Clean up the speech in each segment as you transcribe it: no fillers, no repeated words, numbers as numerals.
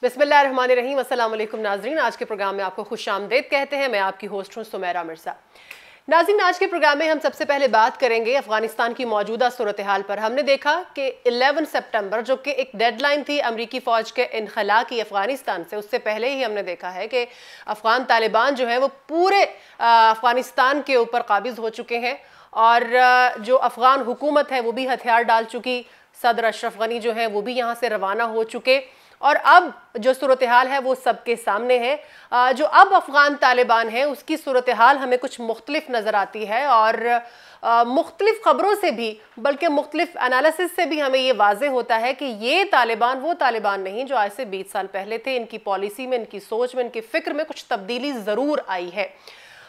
बिस्मिल्लाहिर्रहमानिर्रहीम। अस्सलाम वालेकुम नाज़रीन, आज के प्रोग्राम में आपको खुशामदीद कहते हैं। मैं आपकी होस्ट हूँ सुमेरा मिर्ज़ा। नाज़रीन, आज के प्रोग्राम में हम सबसे पहले बात करेंगे अफगानिस्तान की मौजूदा सूरत हाल पर। हमने देखा कि 11 सितंबर जो कि एक डेडलाइन थी अमरीकी फ़ौज के इनखला की अफगानिस्तान से, उससे पहले ही हमने देखा है कि अफगान तालिबान जो है वो पूरे अफगानिस्तान के ऊपर काबिज़ हो चुके हैं और जो अफगान हुकूमत है वो भी हथियार डाल चुकी। सदर अशरफ गनी जो है वो भी यहाँ से रवाना हो चुके और अब जो सूरत हाल है वो सबके सामने है। जो अब अफगान तालिबान है उसकी सूरत हाल हमें कुछ मुख्तलिफ नज़र आती है और मुख्तलिफ ख़बरों से भी, बल्कि मुख्तलिफ एनालिसिस से भी हमें ये वाज़े होता है कि ये तालिबान वो तालिबान नहीं जो आज से 20 साल पहले थे। इनकी पॉलिसी में, इनकी सोच में, इनकी फ़िक्र में कुछ तब्दीली ज़रूर आई है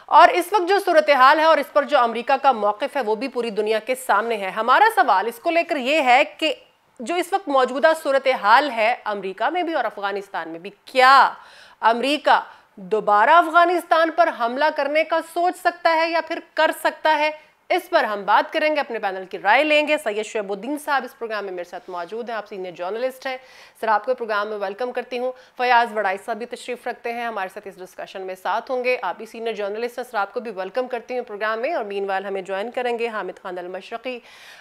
और इस वक्त जो सूरत हाल है और इस पर जो अमेरिका का मौक़िफ़ है वो भी पूरी दुनिया के सामने है। हमारा सवाल इसको लेकर ये है कि जो इस वक्त मौजूदा सूरत हाल है अमेरिका में भी और अफगानिस्तान में भी, क्या अमेरिका दोबारा अफगानिस्तान पर हमला करने का सोच सकता है या फिर कर सकता है? इस पर हम बात करेंगे, अपने पैनल की राय लेंगे। सैयद शुएबुद्दीन साहब इस प्रोग्राम में मेरे साथ मौजूद हैं, आप सीनियर जर्नलिस्ट हैं। सर, आपको प्रोग्राम में वेलकम करती हूँ। फयाज वड़ाई साहब भी तशरीफ़ रखते हैं, हमारे साथ इस डिस्कशन में साथ होंगे। आप भी सीनियर जर्नलिस्ट हैं, सर आपको भी वेलकम करती हूँ प्रोग्राम में। और मीनवाइल हमें ज्वाइन करेंगे हामिद खान अल मशरक़ी,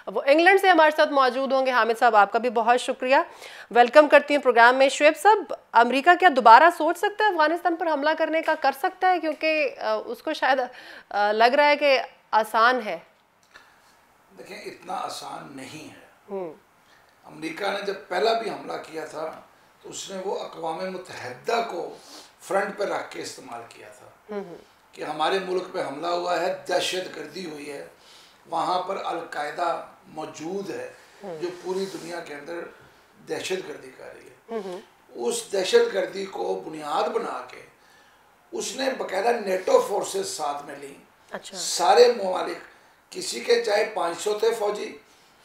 वो इंग्लैंड से हमारे साथ मौजूद होंगे। हामिद साहब, आपका भी बहुत शुक्रिया, वेलकम करती हूँ प्रोग्राम में। शुएब साहब, अमेरिका क्या दोबारा सोच सकता है अफगानिस्तान पर हमला करने का? कर सकता है, क्योंकि उसको शायद लग रहा है कि आसान है। देखें, इतना आसान नहीं है। अमेरिका ने जब पहला भी हमला किया था तो उसने वो अक़वाम मुत्तहिदा को फ्रंट पर रख के इस्तेमाल किया था कि हमारे मुल्क पे हमला हुआ है, दहशत गर्दी हुई है, वहाँ पर अलकायदा मौजूद है जो पूरी दुनिया के अंदर दहशत गर्दी कर रही है। उस दहशत गर्दी को बुनियाद बना के उसने बाकायदा नेटो फोर्सेस साथ में ली। अच्छा। सारे ममालिक, किसी के चाहे 500 थे फौजी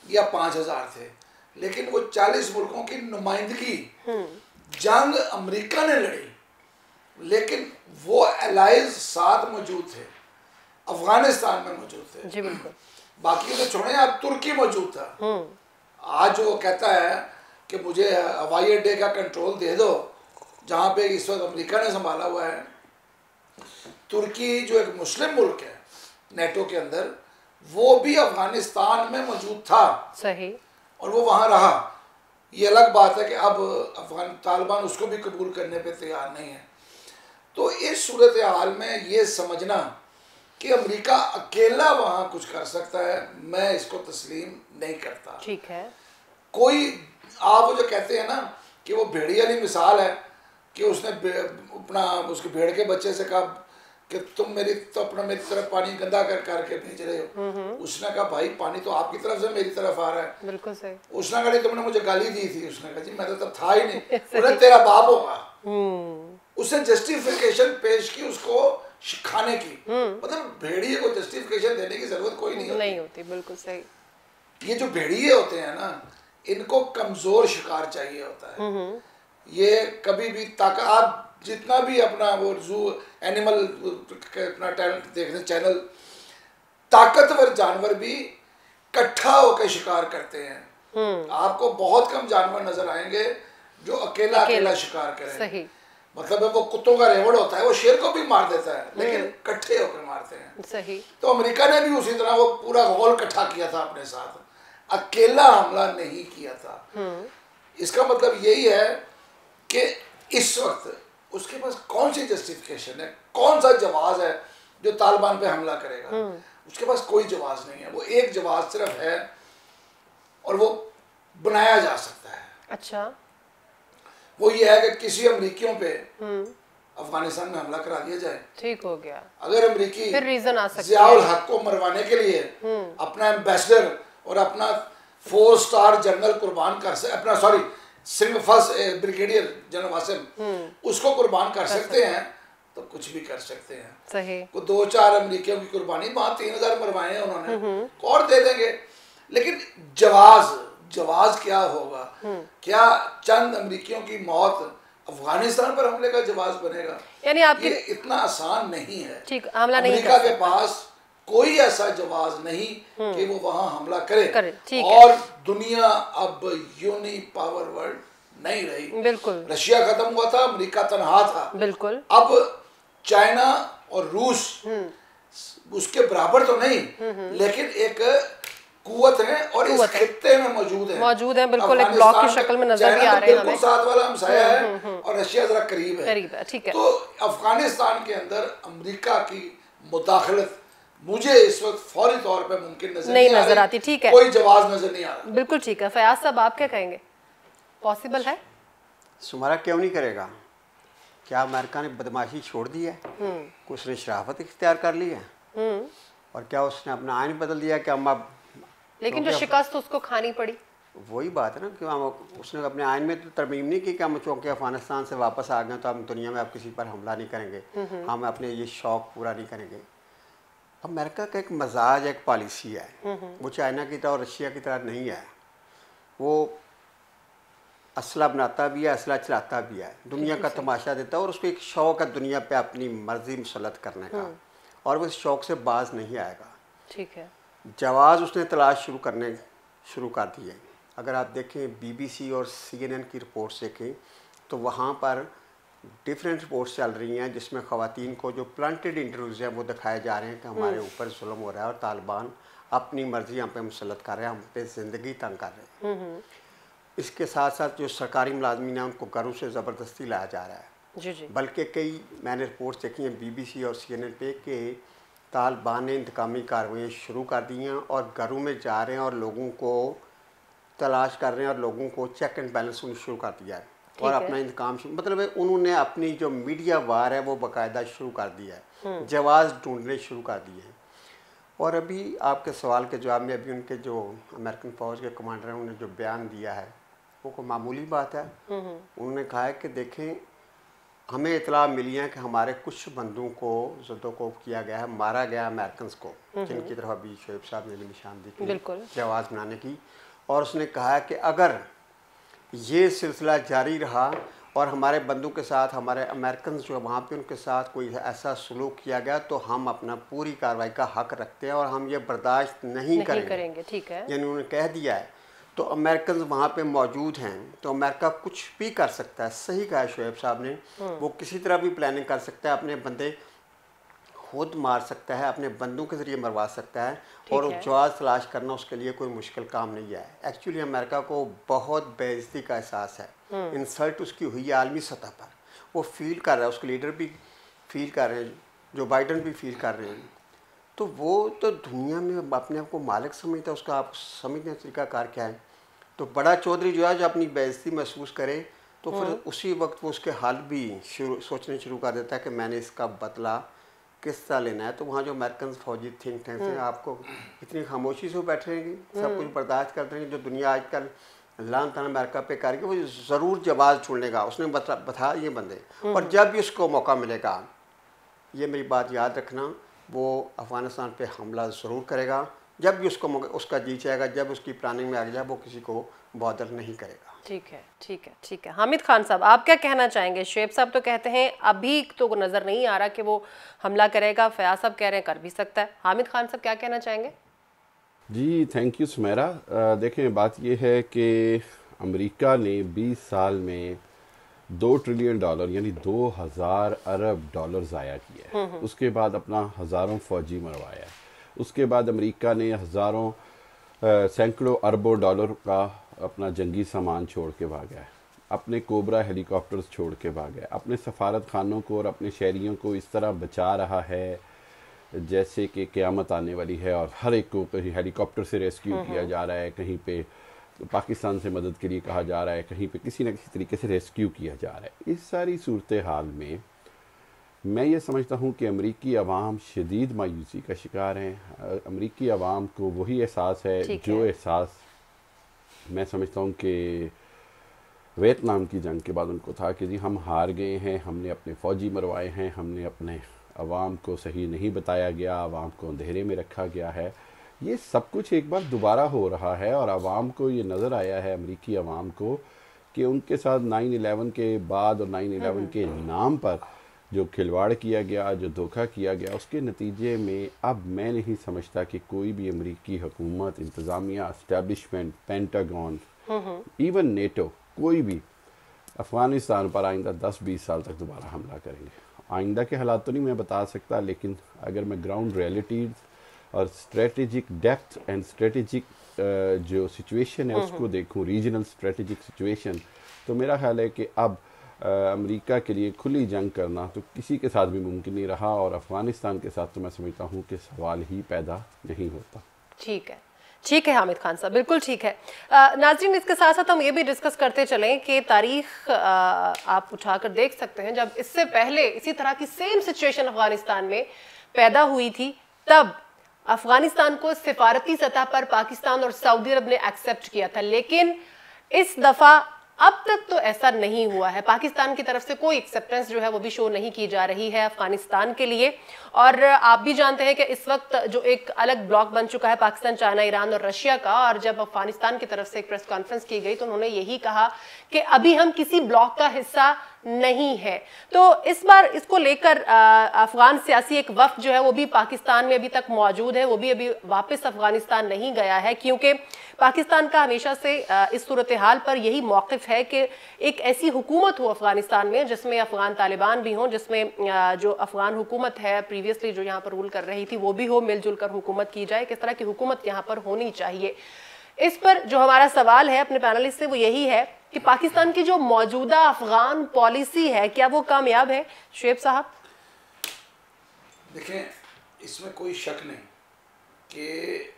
या 5000 थे, लेकिन वो 40 मुल्कों की नुमाइंदगी जंग अमेरिका ने लड़ी, लेकिन वो एलाइज साथ मौजूद थे, अफगानिस्तान में मौजूद थे। जी बिल्कुल। बाकी तो छोड़े, अब तुर्की मौजूद था। आज वो कहता है कि मुझे हवाई अड्डे का कंट्रोल दे दो, जहाँ पे इस वक्त अमेरिका ने संभाला हुआ है। तुर्की जो एक मुस्लिम मुल्क है नेटो के अंदर, वो भी अफगानिस्तान में मौजूद था। सही। और वो वहाँ रहा। ये अलग बात है कि अब अफगान तालिबान उसको भी कबूल करने पे तैयार नहीं है। तो इस सूरत हाल में ये समझना कि अमेरिका अकेला वहाँ कुछ कर सकता है, मैं इसको तस्लीम नहीं करता। ठीक है। कोई आप जो कहते हैं ना कि वो भेड़ी वाली मिसाल है कि उसने अपना उसके भेड़ के बच्चे से कहा कि तुम मेरी तरफ पानी गंदा करके भेज रहे हो। उसने कहा भाई, पानी तो आपकी तरफ से मेरी तरफ आ रहा है। बिल्कुल सही। उसने कहा तुमने मुझे गाली दी थी। उसने कहा जी मैं तो तब था ही नहीं। उन्हें तेरा बाप होगा। उसने जस्टिफिकेशन पेश की उसको खाने की। मतलब भेड़िए को जस्टिफिकेशन देने की जरूरत कोई नहीं होती। बिल्कुल सही। ये जो भेड़िए होते हैं ना, इनको कमजोर शिकार चाहिए होता है। ये कभी भी आप जितना भी अपना वो जू एनिमल अपना टैलेंट देखने चैनल, ताकतवर जानवर भी इकट्ठा होकर शिकार करते हैं। आपको बहुत कम जानवर नजर आएंगे जो अकेला शिकार करें। सही। मतलब वो कुत्तों का रेवड़ होता है, वो शेर को भी मार देता है, लेकिन इकट्ठे होकर मारते हैं। सही। तो अमेरिका ने भी उसी तरह वो पूरा गोल इकट्ठा किया था अपने साथ, अकेला हमला नहीं किया था। इसका मतलब यही है कि इस वक्त उसके पास कौन सी जस्टिफिकेशन है, कौन सा जवाब है जो तालिबान पे हमला करेगा? उसके पास कोई जवाब नहीं है। वो एक जवाब सिर्फ है और वो बनाया जा सकता है। अच्छा। वो ये है कि किसी अमरीकियों पे अफगानिस्तान में हमला करा दिया जाए। ठीक हो गया। अगर अमरीकी फिर रीजन आ सकता है ज़ियाउल हक को मरवाने के लिए अपना एम्बेसडर और अपना 4 स्टार जनरल कुर्बान कर सकते, अपना फर्स्ट ब्रिगेडियर जनरल वासिम उसको कुर्बान कर सकते हैं, तो कुछ भी कर सकते हैं। सही। को 2-4 अमरीकियों की कुर्बानी, वहाँ 3000 मरवाए हैं उन्होंने, और दे देंगे। लेकिन जवाब क्या होगा? क्या चंद अमरीकियों की मौत अफगानिस्तान पर हमले का जवाब बनेगा? यानी आपके ये इतना आसान नहीं है। ठीक, हमला नहीं अमेरिका के पास कोई ऐसा जवाब नहीं कि वो वहां हमला करे। और दुनिया अब यूनी पावर वर्ल्ड नहीं रही। बिल्कुल, रशिया खत्म हुआ था, अमेरिका तनहा था। बिल्कुल। अब चाइना और रूस उसके बराबर तो नहीं, लेकिन एक कुवत है और इस खित्ते में मौजूद है, बिल्कुल, एक ब्लॉक की शक्ल में नजर भी आ रहे हैं हमें। साथ वाला हमसाया है और रशिया जरा करीब है, ठीक है। तो अफगानिस्तान के अंदर अमेरिका की मुदाखलत मुझे इस वक्त फौरी तौर पे मुमकिन नहीं नजर आती। ठीक है, कोई जवाब नजर नहीं आ रहा। बिल्कुल ठीक है। फयाज साहब, आप क्या कहेंगे, पॉसिबल है? सुमारा क्यों नहीं करेगा? क्या अमेरिका ने बदमाशी छोड़ दी है? उसने शराफत इख्तियार कर ली है, और क्या उसने अपना आइन बदल दिया कि हम अब, लेकिन जो शिकस्त तो उसको खानी पड़ी। वही बात है ना कि हम, उसने अपने आइन में तो तरमीम नहीं की कि हम चूँकि अफगानिस्तान से वापस आ गए तो हम दुनिया में अब किसी पर हमला नहीं करेंगे, हम अपने ये शौक़ पूरा नहीं करेंगे। अमेरिका का एक मजाज, एक पॉलिसी है, वो चाइना की तरह और रशिया की तरह नहीं है। वो असला बनाता भी है, असला चलाता भी है, दुनिया का तमाशा देता है, और उसको एक शौक़ है दुनिया पे अपनी मर्जी मुसलत करने का, और वो इस शौक़ से बाज नहीं आएगा। ठीक है। जवाज़ उसने तलाश शुरू कर दिए। अगर आप देखें BBC और CNN की रिपोर्ट्स देखें तो वहाँ पर डिफरेंट रिपोर्ट्स चल रही हैं जिसमें ख़वातीन को जो प्लांटेड इंटरव्यूज़ हैं वो दिखाए जा रहे हैं कि हमारे ऊपर जुल्म हो रहा है और तालिबान अपनी मर्जी हम पे मुसलत कर रहे हैं, हम पे ज़िंदगी तंग कर रहे हैं। इसके साथ साथ जो सरकारी मुलाजमीन हैं उनको घरों से ज़बरदस्ती लाया जा रहा है। जी। बल्कि कई मैंने रिपोर्ट्स देखी हैं BBC और CNN पे कि तालिबान ने इंतकामी कार्रवाइयाँ शुरू कर दी हैं और घरों में जा रहे हैं और लोगों को तलाश कर रहे हैं और लोगों को चेक एंड बैलेंस शुरू कर दिया है और अपना इंतकाम मतलब उन्होंने अपनी जो मीडिया वार है वो बाकायदा शुरू कर दिया है, जवाब ढूंढने शुरू कर दिए हैं। और अभी आपके सवाल के जवाब में अभी उनके जो अमेरिकन फ़ौज के कमांडर हैं उन्होंने जो बयान दिया है वो कोई मामूली बात है। उन्होंने कहा है कि देखें, हमें इतला मिली है कि हमारे कुछ बंदों को ज़दोकोब किया गया है, मारा गया अमेरिकन को, जिनकी तरफ अभी शोएब साहब ने भी निशानदेही की जवाब बनाने की। और उसने कहा कि अगर ये सिलसिला जारी रहा और हमारे बंदों के साथ, हमारे अमेरिकन जो वहाँ पे उनके साथ कोई ऐसा सलूक किया गया तो हम अपना पूरी कार्रवाई का हक रखते हैं और हम ये बर्दाश्त नहीं करेंगे। ठीक है, यानी उन्होंने कह दिया है। तो अमेरिकन वहाँ पे मौजूद हैं तो अमेरिका कुछ भी कर सकता है। सही कहा शोएब साहब ने, वो किसी तरह भी प्लानिंग कर सकता है, अपने बंदे खुद मार सकता है, अपने बंदों के ज़रिए मरवा सकता है, और जवाब तलाश करना उसके लिए कोई मुश्किल काम नहीं है। एक्चुअली अमेरिका को बहुत बेइज्जती का एहसास है, इंसल्ट उसकी हुई है आलमी सतह पर, वो फील कर रहा है, उसके लीडर भी फील कर रहे हैं, जो बाइडन भी फील कर रहे हैं। तो वो तो दुनिया में अपने आप को मालिक समझता है, उसका आप समझने का तरीकाकार क्या है। तो बड़ा चौधरी जो है जो अपनी बेइज्जती महसूस करे तो फिर उसी वक्त वो उसके हाल भी सोचने शुरू कर देता है कि मैंने इसका बदला किस तरह लेना है। तो वहाँ जो अमेरिकन फौजी थिंक टैंक हैं आपको इतनी खामोशी से बैठे रहेंगे, सब कुछ बर्दाश्त करते रहेंगे। जो दुनिया आजकल लान तान अमेरिका पे कर रही है वो ज़रूर जवाब छोड़ेगा, उसने बता ये बंदे, और जब भी उसको मौका मिलेगा, ये मेरी बात याद रखना, वो अफ़गानिस्तान पे हमला ज़रूर करेगा। जब भी उसका जी चाहेगा, जब उसकी प्लानिंग में आ गया, वो किसी को बॉदर नहीं करेगा। ठीक है। हामिद खान साहब, आप क्या कहना चाहेंगे? शोएब साहब तो कहते हैं अभी तो नज़र नहीं आ रहा कि वो हमला करेगा, फयाज साहब कह रहे हैं कर भी सकता है। हामिद खान साहब क्या कहना चाहेंगे? जी थैंक यू सुमेरा। देखें, बात ये है कि अमेरिका ने 20 साल में $2 ट्रिलियन यानी 2000 अरब डॉलर ज़ाया किया है। उसके बाद अपना हज़ारों फ़ौजी मरवाया। उसके बाद अमेरिका ने हज़ारों सैकड़ों अरबों डॉलर का अपना जंगी सामान छोड़ के भागा है, अपने कोबरा हेलीकॉप्टर्स छोड़ के भागा है, अपने सफारत खानों को और अपने शहरियों को इस तरह बचा रहा है जैसे कि क़यामत आने वाली है, और हर एक को कहीं हेलीकॉप्टर से रेस्क्यू किया जा रहा है, कहीं पे पाकिस्तान से मदद के लिए कहा जा रहा है, कहीं पे किसी न किसी तरीके से रेस्क्यू किया जा रहा है। इस सारी सूरत हाल में मैं ये समझता हूँ कि अमरीकी अवाम शदीद मायूसी का शिकार हैं। अमरीकी अवाम को वही एहसास है जो एहसास मैं समझता हूँ कि वियतनाम की जंग के बाद उनको था कि जी हम हार गए हैं, हमने अपने फ़ौजी मरवाए हैं, हमने अपने अवाम को सही नहीं बताया गया, अवाम को अंधेरे में रखा गया है। ये सब कुछ एक बार दोबारा हो रहा है और अवाम को ये नज़र आया है, अमरीकी अवाम को, कि उनके साथ 9/11 के बाद और 9/11 के नाम पर जो खिलवाड़ किया गया, जो धोखा किया गया, उसके नतीजे में अब मैं नहीं समझता कि कोई भी अमरीकी हुकूमत, इंतज़ामिया, इस्टेब्लिशमेंट, पेंटागन, इवन नेटो, कोई भी अफ़गानिस्तान पर आइंदा 10-20 साल तक दोबारा हमला करेंगे। आइंदा के हालात तो नहीं मैं बता सकता, लेकिन अगर मैं ग्राउंड रियलिटीज़ और स्ट्रेटजिक डेप्थ एंड स्ट्रेटजिक जो सिचुएशन है उसको देखूं, रीजनल स्ट्रेटजिक सिचुएशन, तो मेरा ख्याल है कि अब अमेरिका के लिए खुली जंग करना तो किसी के साथ भी मुमकिन नहीं रहा, और अफ़गानिस्तान के साथ तो मैं समझता हूँ कि सवाल ही पैदा नहीं होता। ठीक है हामिद खान साहब, बिल्कुल ठीक है। नाज़रीन, इसके साथ साथ हम ये भी डिस्कस करते चलें कि तारीख आप उठाकर देख सकते हैं, जब इससे पहले इसी तरह की सेम सिचुएशन अफगानिस्तान में पैदा हुई थी, तब अफगानिस्तान को सिफारती सतह पर पाकिस्तान और सऊदी अरब ने एक्सेप्ट किया था, लेकिन इस दफा अब तक तो ऐसा नहीं हुआ है। पाकिस्तान की तरफ से कोई एक्सेप्टेंस जो है वो भी शो नहीं की जा रही है अफगानिस्तान के लिए। और आप भी जानते हैं कि इस वक्त जो एक अलग ब्लॉक बन चुका है पाकिस्तान, चाइना, ईरान और रशिया का, और जब अफगानिस्तान की तरफ से एक प्रेस कॉन्फ्रेंस की गई तो उन्होंने यही कहा कि अभी हम किसी ब्लॉक का हिस्सा नहीं है। तो इस बार इसको लेकर अफगान सियासी एक वफ्द जो है वो भी पाकिस्तान में अभी तक मौजूद है, वो भी अभी वापस अफगानिस्तान नहीं गया है, क्योंकि पाकिस्तान का हमेशा से इस सूरत हाल पर यही मौक़िफ़ है कि एक ऐसी हुकूमत हो अफगानिस्तान में जिसमें अफगान तालिबान भी हों, जिसमें जो अफगान हुकूमत है प्रीवियसली जो यहाँ पर रूल कर रही थी वो भी हो, मिलजुल कर हुकूमत की जाए। किस तरह की हुकूमत यहाँ पर होनी चाहिए, इस पर जो हमारा सवाल है अपने पैनलिस्ट से वो यही है कि पाकिस्तान की जो मौजूदा अफगान पॉलिसी है क्या वो कामयाब है? शुएब साहब। देखें, इसमें कोई शक नहीं कि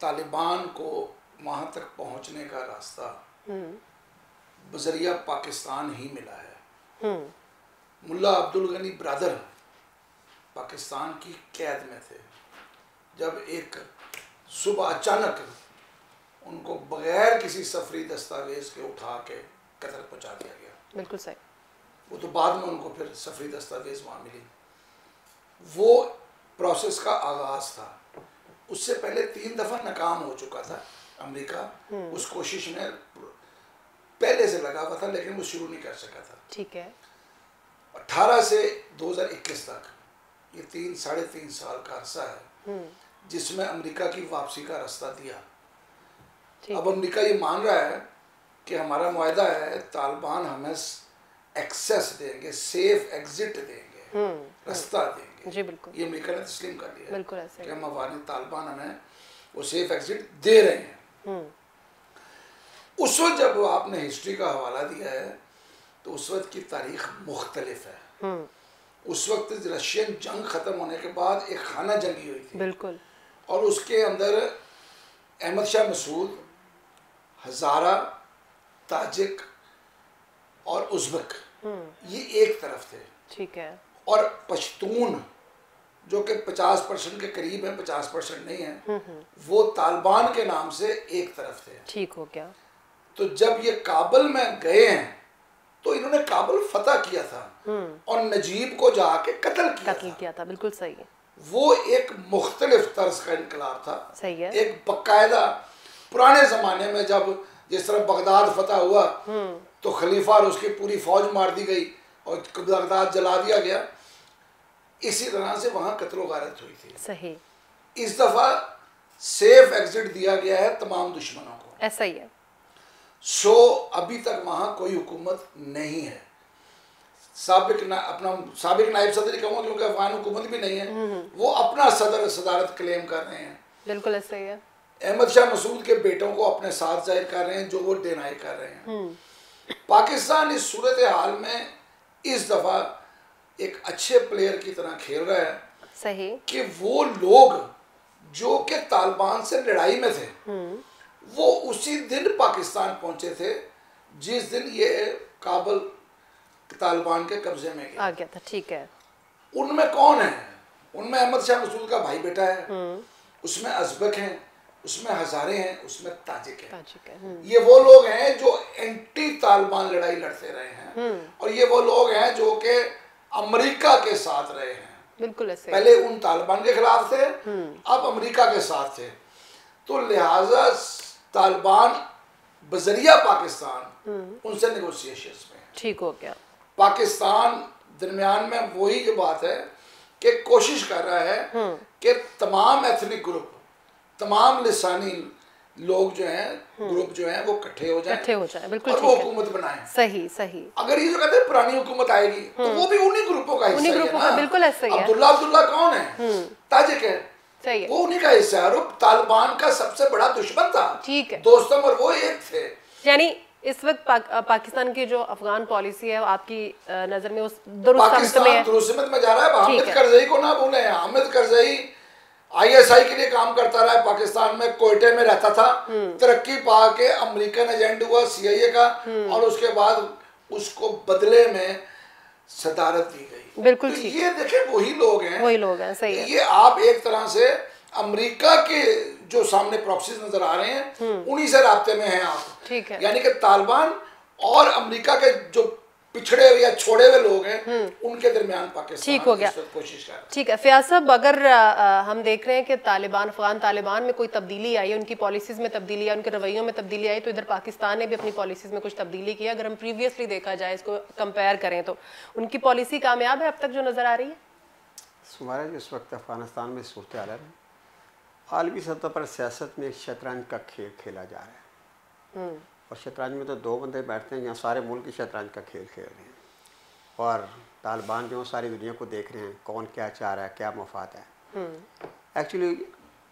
तालिबान को वहाँ तक पहुँचने का रास्ता बजरिया पाकिस्तान ही मिला है। मुल्ला अब्दुल गनी ब्रदर पाकिस्तान की कैद में थे, जब एक सुबह अचानक उनको बगैर किसी सफरी दस्तावेज के उठा के कतर पहुंचा दिया गया। बिल्कुल सही। वो तो बाद में उनको फिर सफरी दस्तावेज वहाँ मिली। वो प्रोसेस का आगाज था। उससे पहले 3 दफ़ा नाकाम हो चुका था अमेरिका। उस कोशिश में पहले से लगा हुआ था, लेकिन वो शुरू नहीं कर सका था। ठीक है। 18 से 2021 तक ये 3-3.5 साल का अरसा है जिसमें अमेरिका की वापसी का रास्ता दिया। अब अमेरिका ये मान रहा है कि हमारा मुआहदा है, तालिबान हमें एक्सेस देंगे, सेफ एग्जिट देंगे, रास्ता देंगे। जी बिल्कुल। ये अमेरिका ने तस्लीम कर लिया। बिल्कुल ऐसे कि हम अफगान तालिबान हमें वो सेफ एग्जिट दे रहे हैं। उस वक्त जब आपने हिस्ट्री का हवाला दिया है तो उस वक्त की तारीख मुख्तलिफ है। उस वक्त रशियन जंग ख़त्म होने के बाद एक खाना जंगी हुई थी। बिल्कुल। और उसके अंदर अहमद शाह मसूद, हज़ारा, ताजिक और उज़्बेक ये एक तरफ थे। ठीक है। और पश्तून जो कि 50% के करीब हैं, 50% नहीं है, वो तालिबान के नाम से एक तरफ थे। ठीक हो गया। तो जब ये काबुल में गए हैं तो इन्होंने काबुल फतह किया था और नजीब को जाके कत्ल किया था। बिल्कुल सही है। वो एक मुख्तलिफ तर्ज का इनकलाब था। सही है। एक बाकायदा पुराने ज़माने में जब जिस तरह बगदाद फतह हुआ तो खलीफा और उसकी पूरी फौज मार दी गई और बगदाद जला दिया गया, इसी तरह से वहाँ कत्ल गारत हुई थी। सही। इस दफ़ा सेफ एग्जिट दिया गया है तमाम दुश्मनों को। ऐसा ही है। सो अभी तक वहाँ कोई हुकूमत नहीं है। साबिक नायब सदर ही कहूँगा क्योंकि अफगान हुकूमत भी नहीं है, वो अपना सदारत क्लेम कर रहे हैं। बिल्कुल ऐसा ही है। अहमद शाह मसूद के बेटों को अपने साथ जाहिर कर रहे हैं जो वो डिनाई कर रहे हैं। पाकिस्तान इस सूरत हाल में इस दफ़ा एक अच्छे प्लेयर की तरह खेल रहा है। सही। कि वो लोग जो कि तालिबान से लड़ाई में थे वो उसी दिन पाकिस्तान पहुंचे थे जिस दिन ये काबुल तालिबान के कब्जे में आ गया था। ठीक है। उनमें कौन है? उनमें अहमद शाह मसूद का भाई बेटा है, उसमें अज़बक हैं, उसमें हज़ारे हैं, उसमें ताजिक हैं। ये वो लोग हैं जो एंटी तालिबान लड़ाई लड़ते रहे हैं और ये वो लोग हैं जो कि अमेरिका के साथ रहे हैं। बिल्कुल ऐसे। पहले उन तालिबान के खिलाफ थे, अब अमेरिका के साथ थे। तो लिहाजा तालिबान बजरिया पाकिस्तान उनसे नेगोशिएशंस में। ठीक हो गया। पाकिस्तान दरमियान में वही जो बात है कि कोशिश कर रहा है कि तमाम एथनिक ग्रुप, तमाम लिसानी लोग जो हैं, ग्रुप जो हैं, वो इकट्ठे हो जाए, बिल्कुल और वो हुकूमत बनाएं। सही सही। अगर ये जो कहते हैं पुरानी हुकूमत आएगी, तो वो भी उन्हीं ग्रुपों का हिस्सा है ना। बिल्कुल ऐसा ही है। अब्दुल्ला कौन है? ताजिक है, सही है, वो उन्हीं का हिस्सा है। और तालिबान का सबसे बड़ा दुश्मन था, ठीक है, दोस्तों, और वो एक थे। यानी इस वक्त पाकिस्तान की जो अफगान पॉलिसी है आपकी नजर में उस दुरुस्त में जा रहा है। हामिद करजई को ना भूलें, हामिद करजई ISI के लिए काम करता रहा है पाकिस्तान में, कोयटे में रहता था, तरक्की पा के अमेरिकन एजेंट हुआ CIA का, और उसके बाद उसको बदले में सदारत दी गई। बिल्कुल तो ये देखें वही लोग हैं, सही है। ये आप एक तरह से अमेरिका के जो सामने प्रॉक्सीज नजर आ रहे हैं, उन्हीं से राब्ते में हैं आप, ठीक है। यानी कि तालिबान और अमेरिका के जो पिछड़े हुए या छोड़े हुए लोग हैं, उनके दरमियान पाकिस्तान ठीक हो गया, कोशिश कर रहा है। ठीक है फयाज साहब, अगर हम देख रहे हैं कि अफगान तालिबान में कोई तब्दीली आई है, उनकी पॉलिसीज में तब्दीली आई, उनके रवैयों में तब्दीली आई, तो इधर पाकिस्तान ने भी अपनी पॉलिसीज में कुछ तब्दीली की है। अगर हम प्रीवियसली देखा जाए, इसको कंपेयर करें, तो उनकी पॉलिसी कामयाब है अब तक जो नजर आ रही है? हमारा जो इस वक्त अफगानिस्तान में सूरत हाल है, आलमी सतह पर सियासत में एक शतरंज का खेल खेला जा रहा है, और शतरंज में तो दो बंदे बैठते हैं, यहाँ सारे मुल्क की शतरंज का खेल खेल रहे हैं, और तालिबान जो सारी दुनिया को देख रहे हैं कौन क्या चाह रहा है, क्या मफाद है। एक्चुअली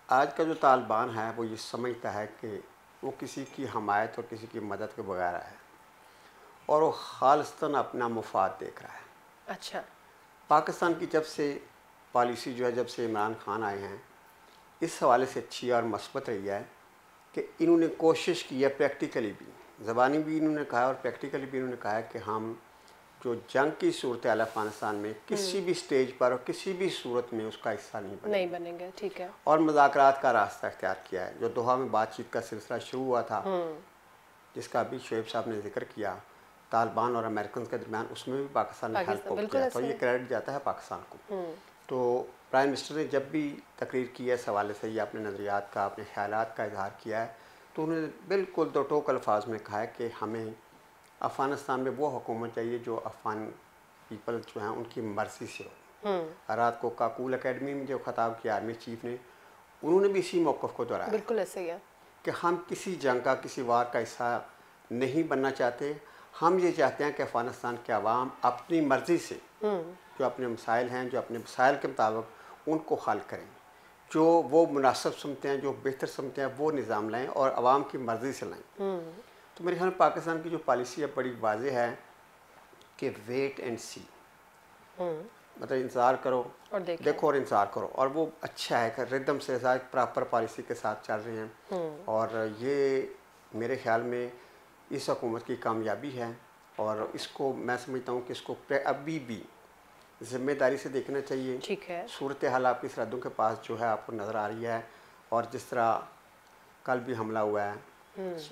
आज का जो तालिबान है वो ये समझता है कि वो किसी की हमायत और किसी की मदद के बगैर है, और वो खालिस्तन अपना मफाद देख रहा है। अच्छा, पाकिस्तान की जब से पॉलिसी जो है, जब से इमरान खान आए हैं, इस हवाले से अच्छी और मस्बत रही है कि इन्होंने कोशिश की है, प्रैक्टिकली भी, ज़बानी भी इन्होंने कहा और प्रैक्टिकली भी इन्होंने कहा है कि हम जो जंग की सूरत हाल अफगानिस्तान में किसी भी स्टेज पर और किसी भी सूरत में उसका हिस्सा नहीं बनेंगे। ठीक है, और मुज़ाकरात का रास्ता इख्तियार किया है। जो दोहा में बातचीत का सिलसिला शुरू हुआ था, जिसका अभी शोएब साहब ने जिक्र किया, तालिबान और अमेरिकन के दरमियान, उसमें भी पाकिस्तान ने हेल्प किया, तो ये क्रेडिट जाता है पाकिस्तान को। तो प्राइम मिनिस्टर ने जब भी तकरीर की है इस हवाले से, ये अपने नज़रियात का, अपने ख्यालात का इजहार किया है, तो उन्होंने बिल्कुल दो टोक अल्फाज में कहा है कि हमें अफ़गानिस्तान में वो हुकूमत चाहिए जो अफ़गान पीपल जो हैं उनकी मर्ज़ी से हो। रात को काकूल अकेडमी में जो खिताब किया आर्मी चीफ ने, उन्होंने भी इसी मौक़िफ़ को दोहराया, बिल्कुल ऐसे ही है कि हम किसी जंग का, किसी वार का हिस्सा नहीं बनना चाहते। हम ये चाहते हैं कि अफ़गानिस्तान के अवाम अपनी मर्ज़ी से जो अपने मसाइल हैं, जो अपने मसाइल के मुताबिक उनको हल करें, जो वो मुनासिब समझते हैं, जो बेहतर समझते हैं, वो निज़ाम लाएँ और आवाम की मर्ज़ी से लाएँ। तो मेरे ख्याल में पाकिस्तान की जो पॉलिसी है बड़ी वाज़ेह है कि वेट एंड सी, मतलब इंतज़ार करो और देखो और इंतज़ार करो, और वो अच्छा है कि रिदम से साथ प्रॉपर पॉलिसी के साथ चल रहे हैं, और ये मेरे ख्याल में इस हुकूमत की कामयाबी है। और इसको मैं समझता हूँ कि इसको अभी भी ज़िम्मेदारी से देखना चाहिए। ठीक है, सूरत हाल आपकी सरहदों के पास जो है आपको नज़र आ रही है, और जिस तरह कल भी हमला हुआ है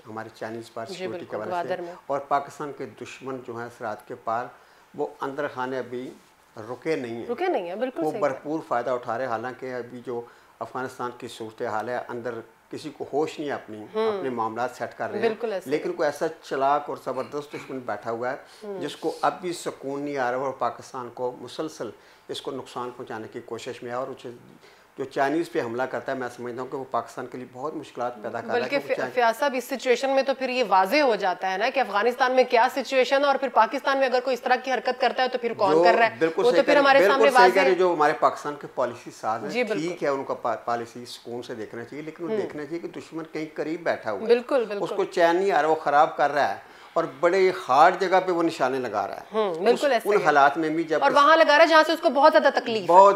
हमारे चाइनीज़ पार सिक्योरिटी के वजह से, और पाकिस्तान के दुश्मन जो हैं सरहद के पार, वो अंदर खाने अभी रुके नहीं हैं, बिल्कुल वो भरपूर फ़ायदा उठा रहे हैं। हालांकि अभी जो अफ़गानिस्तान की सूरत हाल है, अंदर किसी को होश नहीं है, अपने मामला सेट कर रहे हैं, लेकिन कोई ऐसा चलाक और ज़बरदस्त दुश्मन बैठा हुआ है जिसको अब भी सुकून नहीं आ रहा है, और पाकिस्तान को मुसलसल इसको नुकसान पहुँचाने की कोशिश में है। और जो चाइनीज़ पे हमला करता है, मैं समझता हूँ कि वो पाकिस्तान के लिए बहुत मुश्किलात पैदा कर रहा है। बल्कि फयाज साहब, इस सिचुएशन में तो फिर ये वाजे हो जाता है ना कि अफगानिस्तान में क्या सिचुएशन है, और फिर पाकिस्तान में अगर कोई इस तरह की हरकत करता है तो फिर कौन कर रहा है, वो तो फिर हमारे सामने वाजे है। जो हमारे पाकिस्तान के पॉलिसी साथ है, ठीक है, उनका पॉलिसी सुकून से देखना चाहिए, लेकिन वो देखना चाहिए कि दुश्मन कहीं करीब बैठा हुआ है, बिल्कुल उसको चैन नहीं आ रहा, वो ख़राब कर रहा है, और बड़े हार्ड जगह पे वो निशाने लगा रहा है। बिल्कुल ऐसे उन हालात में भी जब, और वहां लगा रहा है जहां से उसको बहुत ज्यादा तकलीफ, और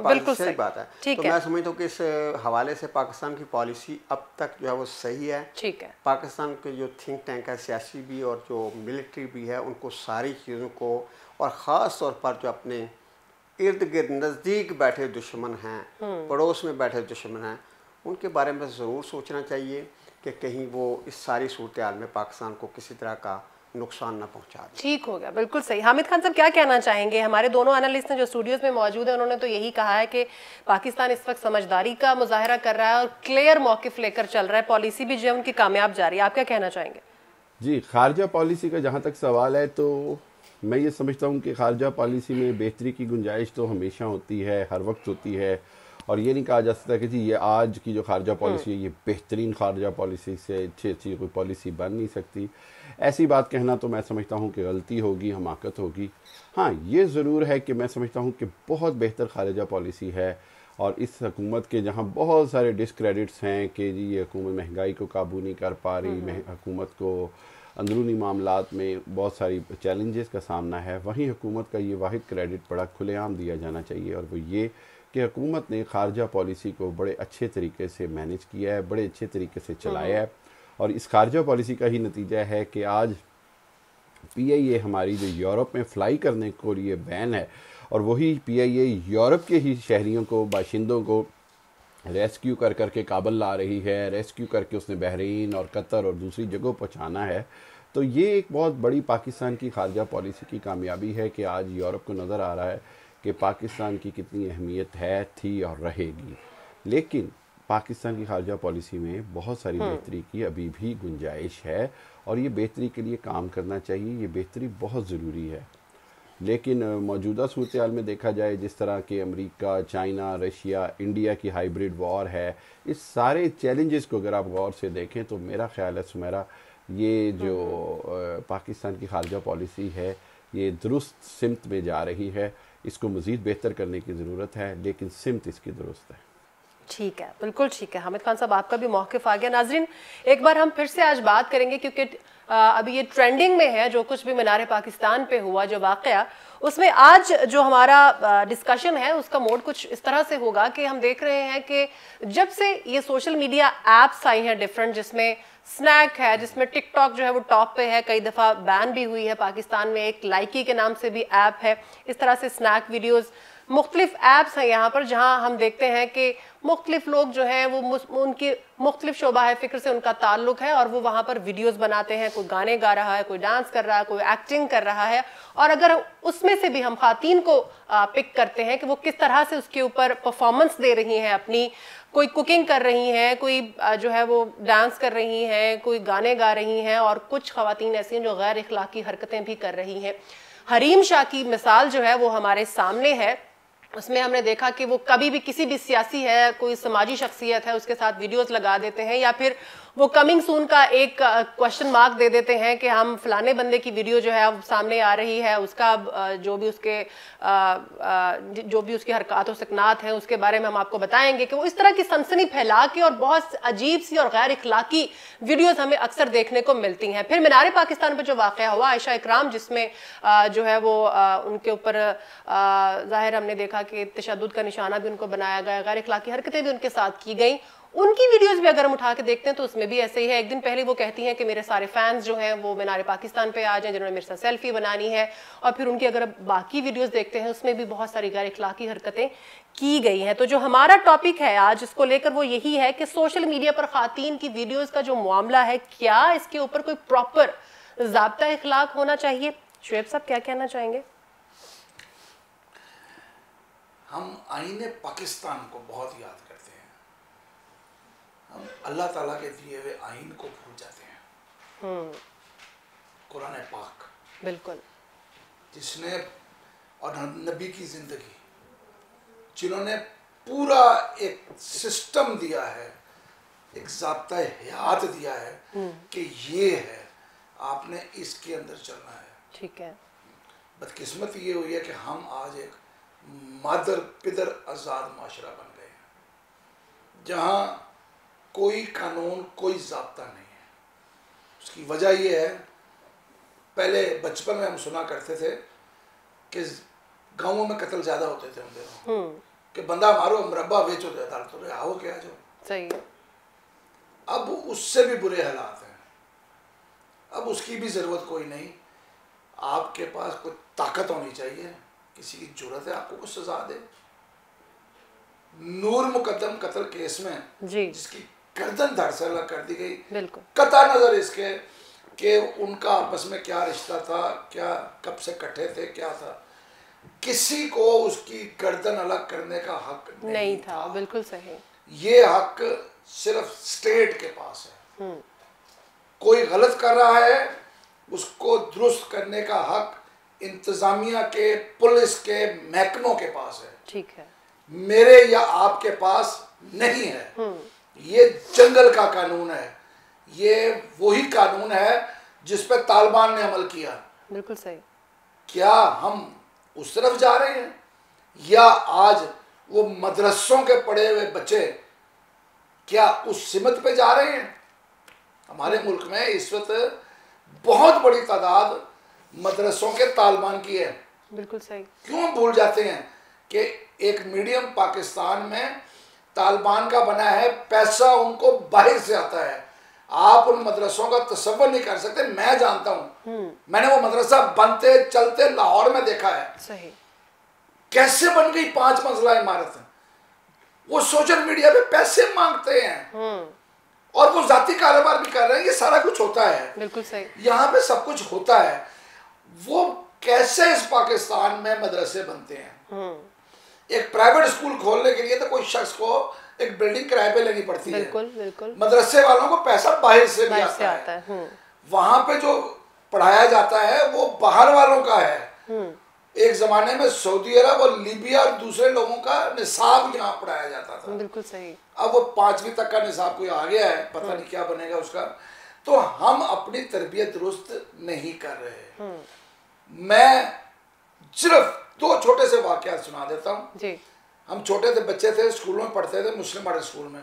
बिल्कुल सही बात है। तो मैं समझता हूँ कि इस हवाले से पाकिस्तान की पॉलिसी अब तक जो है वो सही है। ठीक है, पाकिस्तान के जो थिंक टैंक है, सियासी भी और जो मिलिट्री भी है, उनको सारी चीज़ों को, और ख़ास तौर पर जो अपने इर्द गिर्द नज़दीक बैठे दुश्मन हैं, पड़ोस में बैठे दुश्मन हैं, उनके बारे में ज़रूर सोचना चाहिए कि कहीं वो इस सारी सूरत हाल में पाकिस्तान को किसी तरह का नुकसान ना पहुंचा दे। ठीक हो गया, बिल्कुल सही। हामिद खान साहब, क्या कहना चाहेंगे? हमारे दोनों एनालिस्ट हैं जो स्टूडियोज में मौजूद हैं, उन्होंने तो यही कहा है कि पाकिस्तान इस वक्त समझदारी का मुजाहरा कर रहा है और क्लियर मौक़िफ़ लेकर चल रहा है, पॉलिसी भी जो है उनकी कामयाब जा रही है। आप क्या कहना चाहेंगे? जी, खारजा पॉलिसी का जहाँ तक सवाल है, तो मैं ये समझता हूँ कि खारजा पॉलिसी में बेहतरी की गुंजाइश तो हमेशा होती है, हर वक्त होती है, और ये नहीं कहा जा सकता कि जी ये आज की जो खारजा पॉलिसी है ये बेहतरीन खारजा पॉलिसी से अच्छी कोई पॉलिसी बन नहीं सकती। ऐसी बात कहना तो मैं समझता हूँ कि गलती होगी, हमाकत होगी। हाँ, ये ज़रूर है कि मैं समझता हूँ कि बहुत बेहतर खारजा पॉलिसी है, और इस हुकूमत के जहाँ बहुत सारे डिस्क्रेडिट्स हैं कि जी ये हुकूमत महंगाई को काबू नहीं कर पा रही, हुकूमत को अंदरूनी मामलात में बहुत सारी चैलेंजेस का सामना है, वहीं हुकूमत का ये वाहिद क्रेडिट बड़ा खुलेआम दिया जाना चाहिए, और वो ये कि हुकूमत ने खारजा पॉलिसी को बड़े अच्छे तरीके से मैनेज किया है, बड़े अच्छे तरीके से चलाया है। और इस खारजा पॉलिसी का ही नतीजा है कि आज PIA हमारी जो यूरोप में फ़्लाई करने को लिए बैन है, और वही PIA यूरोप के ही शहरियों को, बाशिंदों को रेस्क्यू कर करके काबल ला रही है, रेस्क्यू करके उसने बहरीन और कतर और दूसरी जगहों पहुँचाना है। तो ये एक बहुत बड़ी पाकिस्तान की खारजा पॉलिसी की कामयाबी है कि आज यूरोप को नज़र आ रहा है कि पाकिस्तान की कितनी अहमियत है, थी और रहेगी। लेकिन पाकिस्तान की खारजा पॉलिसी में बहुत सारी बेहतरी की अभी भी गुंजाइश है, और ये बेहतरी के लिए काम करना चाहिए, ये बेहतरी बहुत ज़रूरी है। लेकिन मौजूदा सूरत हाल में देखा जाए, जिस तरह के अमेरिका, चाइना, रशिया, इंडिया की हाइब्रिड वॉर है, इस सारे चैलेंजेस को अगर आप गौर से देखें तो मेरा ख्याल है सुमेरा, ये जो पाकिस्तान की खारजा पॉलिसी है ये दुरुस्त सिमत में जा रही है। इसको मज़ीद बेहतर करने की ज़रूरत है, लेकिन सिमत इसकी दुरुस्त है। ठीक है, बिल्कुल ठीक है। हामिद खान साहब, आपका भी मौक़िफ़ आ गया। नाज़रीन, एक बार हम फिर से आज बात करेंगे, क्योंकि अभी ये ट्रेंडिंग में है जो कुछ भी मीनार पाकिस्तान पे हुआ जो वाक़या, उसमें आज जो हमारा डिस्कशन है उसका मोड कुछ इस तरह से होगा कि हम देख रहे हैं कि जब से ये सोशल मीडिया ऐप्स आई हैं डिफरेंट, जिसमें स्नैक है, जिसमें टिकटॉक जो है वो टॉप पे है, कई दफ़ा बैन भी हुई है पाकिस्तान में, एक लाइकी के नाम से भी ऐप है, इस तरह से स्नैक वीडियोज़, मुख्तलिफ ऐप्स हैं यहाँ पर जहाँ हम देखते हैं कि मुख्तलिफ लोग जो हैं वो उनकी मुख्तलिफ शोबा है फ़िक्र से उनका ताल्लुक है, और वो वहाँ पर वीडियोस बनाते हैं, कोई गाने गा रहा है, कोई डांस कर रहा है, कोई एक्टिंग कर रहा है। और अगर उसमें से भी हम खातीन को पिक करते हैं कि वो किस तरह से उसके ऊपर परफॉर्मेंस दे रही हैं अपनी, कोई कुकिंग कर रही हैं, कोई जो है वो डांस कर रही हैं, कोई गाने गा रही हैं, और कुछ ख़वातीन ऐसी हैं जो गैर इखलाकी हरकतें भी कर रही हैं। हरीम शाह की मिसाल जो है वो हमारे सामने है। उसमें हमने देखा कि वो कभी भी किसी भी सियासी है, कोई समाजी शख्सियत है, उसके साथ वीडियोस लगा देते हैं, या फिर वो कमिंग सून का एक क्वेश्चन मार्क दे देते हैं कि हम फलाने बंदे की वीडियो जो है अब सामने आ रही है, उसका जो भी उसकी हरकत और सकनात हैं उसके बारे में हम आपको बताएंगे, कि वो इस तरह की सनसनी फैला के और बहुत अजीब सी और गैर इखलाकी वीडियोस हमें अक्सर देखने को मिलती हैं। फिर मीनार पाकिस्तान पर जो वाक़या हुआ आयशा इकराम, जिसमें जो है वो उनके ऊपर ज़ाहिर हमने देखा कि तशद्दुद का निशाना भी उनको बनाया गया, गैर इखलाकी हरकतें भी उनके साथ की गई। उनकी वीडियोस भी अगर हम उठा के देखते हैं तो उसमें भी ऐसे ही है। एक दिन पहले वो कहती हैं कि मेरे सारे फैंस जो हैं वो मीनार पाकिस्तान पे आ जाएं जिन्होंने मेरे साथ सेल्फी बनानी है, और फिर उनकी अगर बाकी वीडियोस देखते हैं उसमें भी बहुत सारी गैर इखलाकी हरकतें की गई हैं। तो जो हमारा टॉपिक है आज इसको लेकर वो यही है कि सोशल मीडिया पर खातीन की वीडियोज का जो मामला है, क्या इसके ऊपर कोई प्रॉपर ज़ाब्ता इखलाक होना चाहिए? शुएब साहब क्या कहना चाहेंगे? हम आईने पाकिस्तान को बहुत याद करते हैं, हम अल्लाह ताला के दिए हुए आइन को भूल जाते हैं। कुरान पाक, बिल्कुल, जिसने और नबी की जिंदगी, जिन्होंने पूरा एक सिस्टम दिया है, एक ज़ाब्ता हयात दिया है कि ये है, आपने इसके अंदर चलना है। ठीक है। बदकिस्मत ये हुई है कि हम आज एक मादर पिदर आज़ाद माशरा बन गए हैं, जहाँ कोई कानून, कोई ज़ाब्ता नहीं है। उसकी वजह ये है, पहले बचपन में हम सुना करते थे कि गाँवों में कत्ल ज़्यादा होते थे उन दिनों, कि बंदा मारो मुरब्बा बेचो अदालत तो आओ क्या जो सही है। अब उससे भी बुरे हालात हैं, अब उसकी भी ज़रूरत कोई नहीं। आपके पास कोई ताकत होनी चाहिए, किसी की जरूरत है आपको कुछ सजा दे। नूर मुकद्दम कत्ल केस में जी, जिसकी गर्दन धड़ से अलग कर दी गई, बिल्कुल कता नजर इसके कि उनका आपस में क्या रिश्ता था, क्या कब से इकट्ठे थे, क्या था, किसी को उसकी गर्दन अलग करने का हक नहीं था। बिल्कुल सही। ये हक सिर्फ स्टेट के पास है। कोई गलत कर रहा है उसको दुरुस्त करने का हक इंतजामिया के, पुलिस के, महकमों के पास है। ठीक है। मेरे या आपके पास नहीं है। ये जंगल का कानून है, ये वही कानून है जिस पे तालिबान ने अमल किया। बिल्कुल सही। क्या हम उस तरफ जा रहे हैं, या आज वो मदरसों के पढ़े हुए बच्चे क्या उस सिमत पे जा रहे हैं? हमारे मुल्क में इस वक्त बहुत बड़ी तादाद मदरसों के तालिबान की है। बिल्कुल सही। क्यों भूल जाते हैं कि एक मीडियम पाकिस्तान में तालिबान का बना है, पैसा उनको बाहर से आता है। आप उन मदरसों का तसव्वुर नहीं कर सकते। मैं जानता हूं, मैंने वो मदरसा बनते चलते लाहौर में देखा है। सही। कैसे बन गई 5 मंजिला इमारत। वो सोशल मीडिया पे पैसे मांगते हैं और वो जाती कारोबार भी कर रहे हैं। ये सारा कुछ होता है। बिल्कुल सही। यहाँ पे सब कुछ होता है। वो कैसे इस पाकिस्तान में मदरसे बनते हैं? एक प्राइवेट स्कूल खोलने के लिए तो कोई शख्स को एक बिल्डिंग किराए पे लेनी पड़ती है। बिल्कुल बिल्कुल। मदरसे वालों को पैसा बाहर से भी आता है। वहां पे जो पढ़ाया जाता है वो बाहर वालों का है। एक जमाने में सऊदी अरब और लीबिया और दूसरे लोगों का निसाब यहाँ पढ़ाया जाता था। बिल्कुल सही। अब वो 5वीं तक का निसाब कोई आ गया है, पता नहीं क्या बनेगा उसका। तो हम अपनी तरबियत दुरुस्त नहीं कर रहे। मैं सिर्फ 2 छोटे से वाकयात सुना देता हूँ जी। हम छोटे थे, बच्चे थे, स्कूलों में पढ़ते थे, मुस्लिम मॉडल स्कूल में।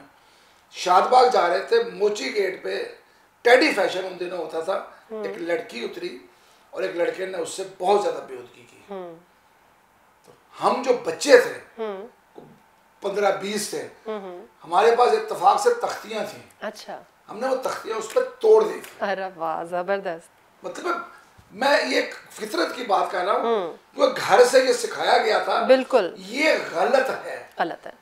शादबाग जा रहे थे, मोची गेट पे टेडी फैशन उन दिनों होता था। एक लड़की उतरी और एक लड़के ने उससे बहुत ज्यादा बेइज्जती की। तो हम जो बच्चे थे 15-20 थे, हमारे पास इत्तेफाक से तख्तियां थी। अच्छा। हमने वो तख्तियां उस पर तोड़ दी। अरे वाह, जबरदस्त। मतलब मैं ये फितरत की बात कर रहा हूँ, जो घर से ये सिखाया गया था। बिल्कुल। ये गलत है। गलत है।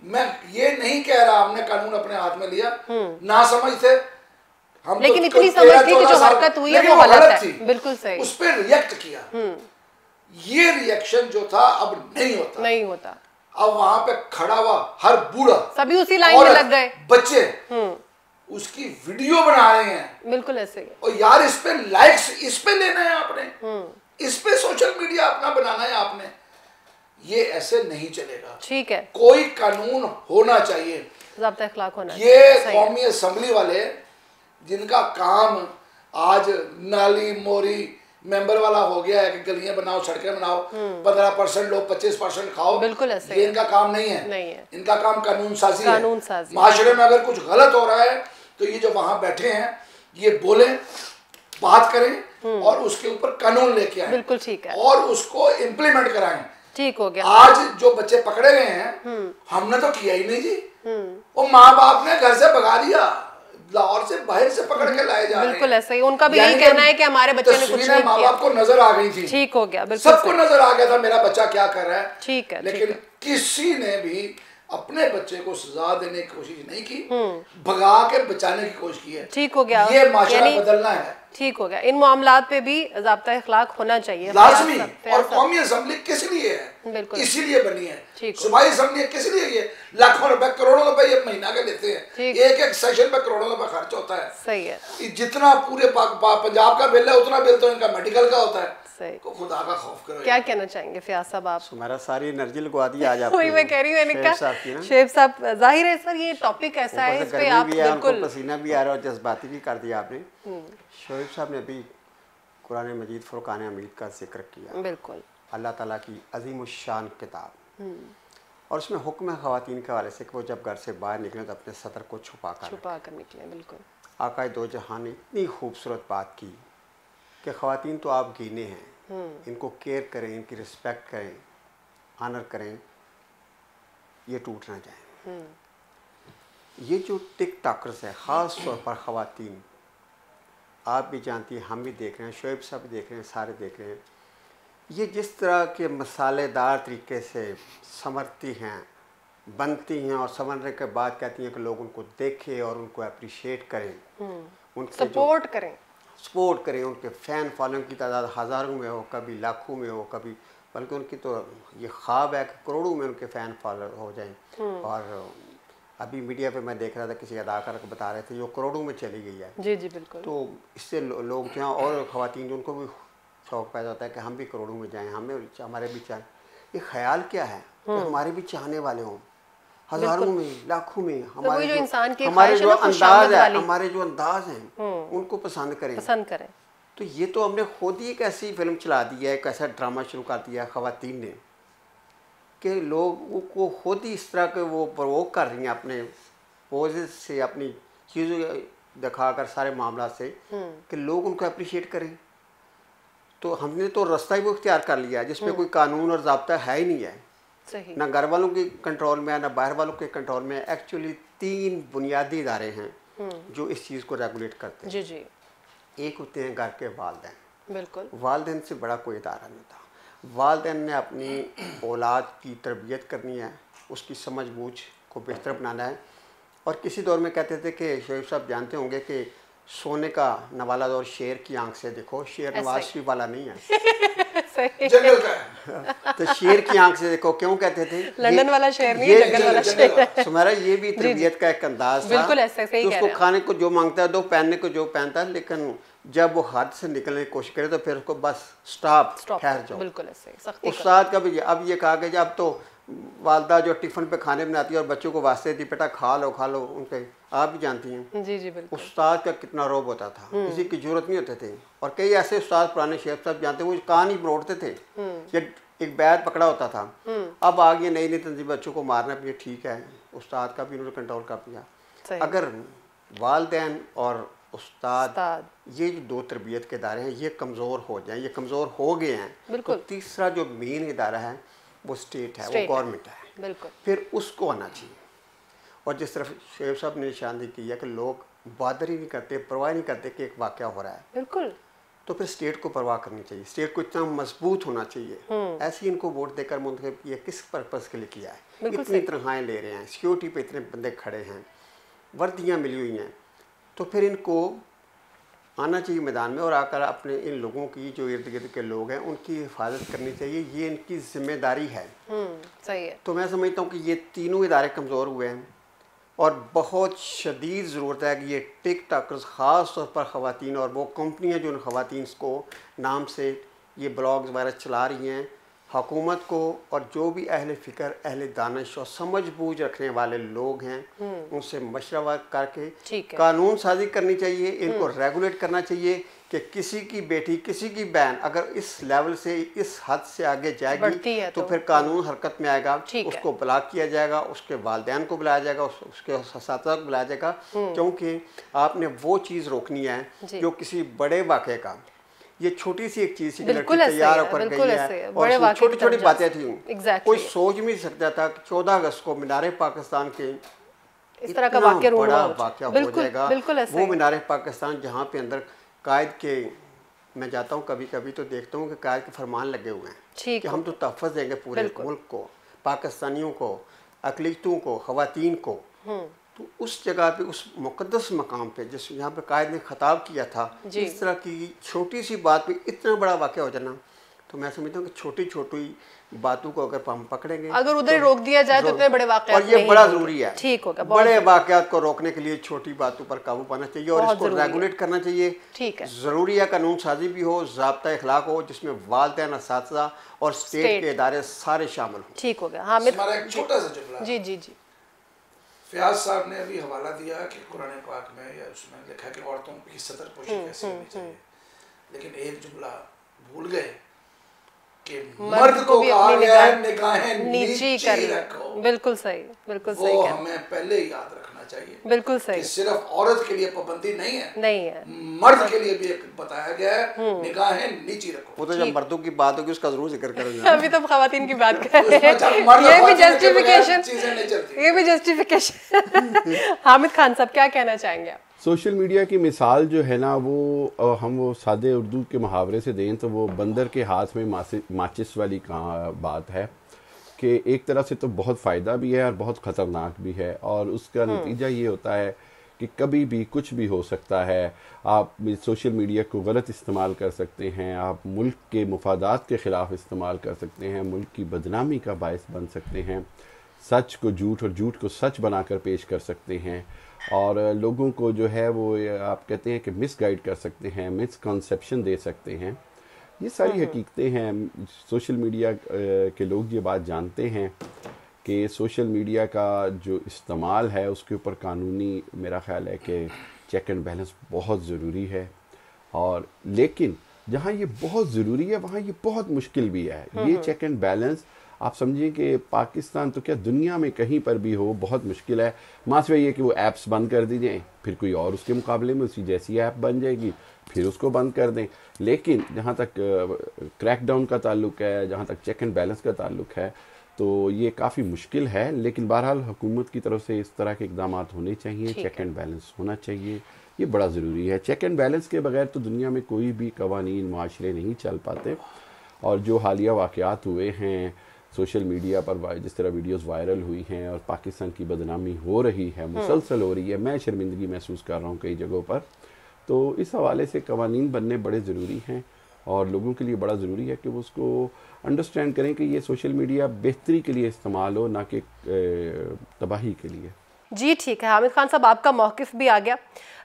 मैं ये नहीं कह रहा हमने कानून अपने हाथ में लिया, ना समझ थे हम। लेकिन तो इतनी समझ थी कि जो हरकत हुई है वो गलत है। बिल्कुल सही। उस पर रिएक्ट किया। ये रिएक्शन जो था अब नहीं होता। अब वहां पे खड़ा हुआ हर बूढ़ा, सभी उसी लाइन में लग गए, बच्चे उसकी वीडियो बना रहे हैं। बिल्कुल ऐसे। और यार इस पे लाइक्स इस पे लेना है आपने, इस पे सोशल मीडिया अपना बनाना है आपने। ये ऐसे नहीं चलेगा। ठीक है, कोई कानून होना चाहिए, ज़ाब्ता अखलाक होना चाहिए। ये कौमी असम्बली वाले जिनका काम आज नाली मोरी मेंबर वाला हो गया है कि गलियां बनाओ, सड़कें बनाओ, 15% लो, 25% खाओ, बिल्कुल ऐसे। ये इनका काम नहीं है। इनका काम कानून साजी है। माशरे में अगर कुछ गलत हो रहा है तो ये जो वहां बैठे हैं ये बोले, बात करें और उसके ऊपर कानून लेके आए। बिल्कुल ठीक है। और उसको इम्प्लीमेंट कराएं। ठीक हो गया। आज जो बच्चे पकड़े गए हैं हमने तो किया ही नहीं जी। वो माँ बाप ने घर से भगा दिया, लाहौर से बाहर से पकड़ के लाए जा रहे हैं। बिल्कुल ऐसा ही। उनका भी यही कहना है कि हमारे बच्चे ने कुछ नहीं किया। माँ बाप को नजर आ गई थी। ठीक हो गया। बिल्कुल सबको नजर आ गया था मेरा बच्चा क्या कर रहा है। ठीक है। लेकिन किसी ने भी अपने बच्चे को सजा देने की कोशिश नहीं की, भगा के बचाने की कोशिश की है। ठीक हो गया। ये माशरा बदलना है। ठीक हो गया। इन मामलात पे भी ज़ाब्ता अखलाक होना चाहिए लाजमी। और कौमी असम्बली किस लिए है? बिल्कुल इसीलिए बनी है। सूबाई असम्बली किस लिए? ये लाखों रुपए, करोड़ों रुपए ये महीना के लेते हैं। एक सेशन पे करोड़ों रुपए खर्च होता है। सही है। जितना पूरे पंजाब का बिल है उतना बिल तो इनका मेडिकल का होता है। को खुदा का खौफ करो। क्या कहना चाहेंगे फयाज साहब आप? हमारा सारी एनर्जी लगवा दी आज आपने। वही मैं कह रही हूँ। शेब साहब, जाहिर है सर ये टॉपिक ऐसा है, इस पे आप बिल्कुल पसीना भी आ रहा है और जज्बाती भी कर दिया आपने। शोएब साहब ने अभी कुरान मजीद फुरकान हमीद का जिक्र किया। बिल्कुल। अल्लाह ताला की अजीमुश्शान किताब, और उसमें हुक्म है ख़वातीन के हवाले से कि वो जब घर से बाहर निकले तो अपने सतर को छुपा कर निकले। बिल्कुल। आकाए दो जहां ने इतनी खूबसूरत बात की कि ख़वातीन तो आप गिने हैं, इनको केयर करें, इनकी रिस्पेक्ट करें, आनर करें, ये टूट ना जाए। ये जो टिक टाकर्स है ख़ास तौर पर ख़वातीन, आप भी जानती हैं, हम भी देख रहे हैं, शोएब साहब भी देख रहे हैं, सारे देख रहे हैं, ये जिस तरह के मसालेदार तरीके से संवरती हैं, बनती हैं और संवरने के बाद कहती हैं कि लोग उनको देखें और उनको अप्रिशिएट करें, उनके सपोर्ट करें। उनके फ़ैन फॉलोइंग की तादाद हज़ारों में हो, कभी लाखों में हो, कभी बल्कि उनकी तो ये ख्वाब है कि करोड़ों में उनके फ़ैन फॉलोअर हो जाएं। और अभी मीडिया पे मैं देख रहा था, किसी अदाकार को बता रहे थे जो करोड़ों में चली गई है। जी जी बिल्कुल। तो इससे लोग जो हैं और ख़वातीन जो उनको भी शौक़ पैदा होता है कि हम भी करोड़ों में जाएं, हमें हमारे भी चाहे। ये ख्याल क्या है? कि हमारे भी चाहने वाले हों, हजारों में, लाखों में, हमारे जो इंसान की हमारे जो अंदाज है, हमारे जो अंदाज हैं उनको पसंद करें। तो ये तो हमने खुद ही एक ऐसी फिल्म चला दी है, एक ऐसा ड्रामा शुरू कर दिया है ख़वातीन ने कि लोग को खुद ही इस तरह के वो प्रोवोक कर रही हैं अपने पोजेस से, अपनी चीज़ों दिखाकर सारे मामला से कि लोग उनको अप्रिशिएट करें। तो हमने तो रास्ता ही वो इख्तियार कर लिया जिसमें कोई कानून और ज़ाब्ता है ही नहीं है, सही। ना घर वालों के कंट्रोल में है, ना बाहर वालों के कंट्रोल में है। एक्चुअली 3 बुनियादी इदारे हैं जो इस चीज़ को रेगुलेट करते हैं। जी जी। एक होते हैं घर के वालिदैन। बिल्कुल। वालिदैन से बड़ा कोई इदारा नहीं था। वालिदैन ने अपनी औलाद की तरबियत करनी है, उसकी समझ बूझ को बेहतर बनाना है। और किसी दौर में कहते थे कि शोएब साहब जानते होंगे कि सोने का नवाला दौर शेर की आंख से देखो, शेर नवाज शरीफ वाला नहीं है जंगल का है। तो शेर की आंख से देखो, क्यों कहते थे? लंदन वाला शेर नहीं है, जंगल वाला शेर है। सुमेरा, ये भी तरबियत का एक अंदाज था। बिल्कुल ऐसा, सही कह रहे हैं। उसको खाने को जो मांगता है दो, पहनने को जो पहनता है, लेकिन जब वो हाथ से निकलने की कोशिश करे तो फिर उसको बस स्टॉप, ठहर जाओ। बिल्कुल ऐसे। उस्ताद का भी अब ये कहा कि अब तो वालदा जो टिफ़िन पे खाने बनाती है और बच्चों को वास्ते थी, बेटा खा लो उनके, आप भी जानती हैं। जी जी बिल्कुल। उस्ताद का कितना रौब होता था, किसी की जरूरत नहीं होते थे। और कई ऐसे उस्ताद पुराने शेख साहब जानते हैं, वो कहानी बरोड़ते थे, ये एक बैग पकड़ा होता था। अब आ गई नई नई तंजीम, बच्चों को मारना भी ठीक है, उस्ताद का भी उन्होंने कंट्रोल कर दिया। अगर वालिदैन और उस्ताद ये जो 2 तरबियत के इदारे हैं ये कमज़ोर हो जाएं, ये कमज़ोर हो गए हैं, तो तीसरा जो मेन इदारा है वो स्टेट है, वो गवर्नमेंट है। बिल्कुल। फिर उसको आना चाहिए। और जिस तरफ शोएब साहब ने निशानदेही की है कि लोग बादर ही नहीं करते, परवाह नहीं करते कि एक वाक़या हो रहा है, बिल्कुल, तो फिर स्टेट को परवाह करनी चाहिए। स्टेट को इतना मजबूत होना चाहिए। ऐसे ही इनको वोट देकर मुंतखब किया, किस पर्पज़ के लिए किया है? इतनी तनख्वाहें ले रहे हैं, सिक्योरिटी पे इतने बंदे खड़े हैं, वर्दियाँ मिली हुई हैं, तो फिर इनको आना चाहिए मैदान में और आकर अपने इन लोगों की जो इर्द गिर्द के लोग हैं उनकी हिफाजत करनी चाहिए। ये इनकी जिम्मेदारी है। सही है। तो मैं समझता हूँ कि ये तीनों इदारे कमज़ोर हुए हैं और बहुत शदीद ज़रूरत है कि ये टिक टाकर्स, ख़ास तौर पर ख़वातीन और वो कंपनियाँ जो उन ख़वातीन को नाम से ये ब्लॉग्स वगैरह चला रही हैं, हुकूमत को और जो भी अहले फ़िक्र, अहले दानिश और समझ बूझ रखने वाले लोग हैं उनसे मशवरा करके कानून साजी करनी चाहिए। इनको रेगुलेट करना चाहिए कि किसी की बेटी, किसी की बहन अगर इस लेवल से, इस हद से आगे जाएगी तो फिर कानून हरकत में आएगा, उसको ब्लॉक किया जाएगा, उसके वालिदैन को बुलाया जाएगा, उसके असातिज़ा को बुलाया जाएगा, क्योंकि आपने वो चीज़ रोकनी है जो किसी बड़े वाक़े का, ये छोटी सी एक चीज़ की लड़की तैयार होकर गई है और छोटी छोटी बातें थी। कोई सोच भी नहीं सकता था कि 14 अगस्त को मीनार पाकिस्तान के इस तरह का वाक़या हो जाएगा। वो मीनार पाकिस्तान जहाँ पे अंदर कायद के, मैं जाता हूँ कभी कभी तो देखता हूँ कि कायद के फरमान लगे हुए हैं कि हम तो तहफ़्फ़ुज़ देंगे पूरे मुल्क को, पाकिस्तानियों को, अक़लियतों को, ख़वातीन को। तो उस जगह पे, उस मुक़द्दस मकाम पे जिस यहाँ पे कायद ने ख़िताब किया था, इस तरह की छोटी सी बात पे इतना बड़ा वाक़या हो जाना, तो मैं समझता हूँ कि छोटी छोटी बातों को अगर हम पकड़ेंगे, अगर उधर रोक दिया जाए तो इतने बड़े वाक़यात और ये बड़ा ज़रूरी है। ठीक होगा। बड़े वाक़यात को रोकने के लिए छोटी बातों पर काबू पाना चाहिए और इसको रेगुलेट करना चाहिए। ठीक है, ज़रूरी है कानून साजी भी हो, ज़ाब्ता इखलाक हो, जिसमें वालिदैन, असातिज़ा और स्टेट के इदारे सारे शामिल हों। ठीक हो गया। हामिद, हमारा एक छोटा सा जुमला। जी जी जी। फयाज साहब ने अभी हवाला दिया कि कुरान पाक में या उसमें लिखा है कि औरतों की सतरपोशी कैसे होनी चाहिए, लेकिन एक जुमला भूल गए कि मर्द को कहा गया है निगाहें नीची रखो। बिल्कुल सही, बिल्कुल सही। वो हमें पहले ही याद रखना चाहिए। बिल्कुल सही। सिर्फ औरत के लिए पाबंदी नहीं है, मर्द के लिए भी बताया गया है निगाहें नीची रखो। वो तो जब मर्दों की बात होगी उसका जरूर जिक्र करेंगे। अभी तो ख़वातीन की बात कर रहे हैं, ये भी जस्टिफिकेशन, चीजें नहीं चलती, ये भी जस्टिफिकेशन। हामिद खान साहब क्या कहना चाहेंगे आप? सोशल मीडिया की मिसाल जो है ना, वो हम वो सादे उर्दू के मुहावरे से दें तो वो बंदर के हाथ में माचिस वाली बात है कि एक तरह से तो बहुत फ़ायदा भी है और बहुत ख़तरनाक भी है, और उसका नतीजा ये होता है कि कभी भी कुछ भी हो सकता है। आप सोशल मीडिया को गलत इस्तेमाल कर सकते हैं, आप मुल्क के मुफादात के ख़िलाफ़ इस्तेमाल कर सकते हैं, मुल्क की बदनामी का बायस बन सकते हैं, सच को झूठ और झूठ को सच बनाकर पेश कर सकते हैं, और लोगों को जो है वो आप कहते हैं कि मिसगाइड कर सकते हैं, मिसकंसेप्शन दे सकते हैं। ये सारी हकीकतें हैं। सोशल मीडिया के लोग ये बात जानते हैं कि सोशल मीडिया का जो इस्तेमाल है उसके ऊपर कानूनी मेरा ख़्याल है कि चेक एंड बैलेंस बहुत ज़रूरी है। और लेकिन जहाँ ये बहुत ज़रूरी है वहाँ ये बहुत मुश्किल भी है। ये चेक एंड बैलेंस आप समझिए कि पाकिस्तान तो क्या दुनिया में कहीं पर भी हो बहुत मुश्किल है। मासवे ये कि वो ऐप्स बंद कर दी जाएँ, फिर कोई और उसके मुकाबले में उसी जैसी ऐप बन जाएगी, फिर उसको बंद कर दें। लेकिन जहाँ तक क्रैकडाउन का ताल्लुक है, जहाँ तक चेक एंड बैलेंस का ताल्लुक है, तो ये काफ़ी मुश्किल है। लेकिन बहरहाल हुकूमत की तरफ से इस तरह के इकदाम होने चाहिए, चेक एंड बैलेंस होना चाहिए, ये बड़ा ज़रूरी है। चेक एंड बैलेंस के बगैर तो दुनिया में कोई भी कवानीन माशरे नहीं चल पाते। और जो हालिया वाक़यात हुए हैं सोशल मीडिया पर, जिस तरह वीडियोस वायरल हुई हैं और पाकिस्तान की बदनामी हो रही है, मुसलसल हो रही है, मैं शर्मिंदगी महसूस कर रहा हूँ कई जगहों पर। तो इस हवाले से कवानीन बनने बड़े ज़रूरी हैं और लोगों के लिए बड़ा ज़रूरी है कि वो उसको अंडरस्टैंड करें कि ये सोशल मीडिया बेहतरी के लिए इस्तेमाल हो, ना कि तबाही के लिए। जी ठीक है, हामिद खान साहब आपका मौक़िफ़ भी आ गया।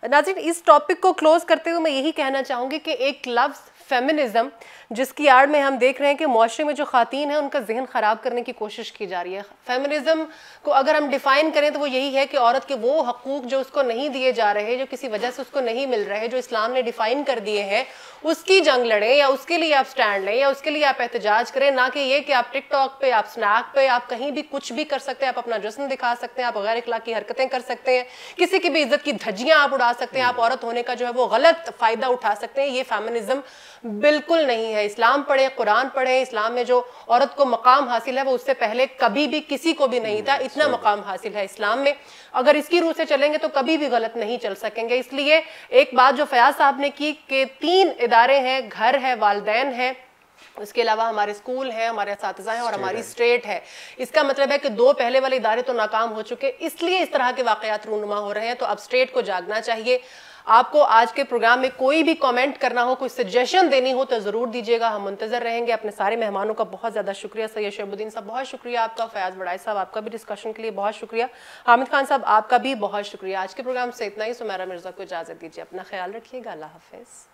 नाज़रीन, इस टॉपिक को क्लोज करते हुए मैं यही कहना चाहूँगी कि एक लफ्ज़ फेमिनिज्म जिसकी आड़ में हम देख रहे हैं कि मुआशरे में जो ख़ातीन हैं उनका जहन ख़राब करने की कोशिश की जा रही है। फेमिनिज्म को अगर हम डिफ़ाइन करें तो वो यही है कि औरत के वो हकूक़ जो उसको नहीं दिए जा रहे, जो किसी वजह से उसको नहीं मिल रहे, जो इस्लाम ने डिफ़ाइन कर दिए हैं, उसकी जंग लड़ें या उसके लिए आप स्टैंड लें या उसके लिए आप एहतजाज करें। ना कि ये कि आप टिकटॉक पे, आप स्नैप पे, आप कहीं भी कुछ भी कर सकते हैं, आप अपना जश्न दिखा सकते हैं, आप गैर अखलाकी हरकतें कर सकते हैं, किसी की भी इज्जत की धज्जियां आप उड़ा सकते हैं, आप औरत होने का जो है वो गलत फ़ायदा उठा सकते हैं। ये फेमिनिज्म बिल्कुल नहीं है। इस्लाम पढ़े, कुरान पढ़े, इस्लाम में जो औरत को मकाम हासिल है वो उससे पहले कभी भी किसी को भी नहीं था। इतना मकाम हासिल है इस्लाम में। अगर इसकी रूह से चलेंगे तो कभी भी गलत नहीं चल सकेंगे। इसलिए एक बात जो फयाज साहब ने की कि 3 इदारे हैं, घर है, वालिदैन है, उसके अलावा हमारे स्कूल हैं, हमारे असातिज़ा हैं और हमारी स्टेट है। इसका मतलब है कि 2 पहले वाले इदारे तो नाकाम हो चुके, इसलिए इस तरह के वाक़यात रूनुमा हो रहे हैं। तो अब स्टेट को जागना चाहिए। आपको आज के प्रोग्राम में कोई भी कमेंट करना हो, कोई सजेशन देनी हो तो ज़रूर दीजिएगा, हम मुंतज़र रहेंगे। अपने सारे मेहमानों का बहुत ज़्यादा शुक्रिया। सैयद शहबुद्दीन साहब बहुत शुक्रिया आपका, फयाज़ बड़ाई साहब आपका भी डिस्कशन के लिए बहुत शुक्रिया, हामिद खान साहब आपका भी बहुत शुक्रिया। आज के प्रोग्राम से इतना ही। सुमेरा मिर्ज़ा को इजाज़त दीजिए, अपना ख्याल रखिएगा, अल्लाह हाफ़िज़।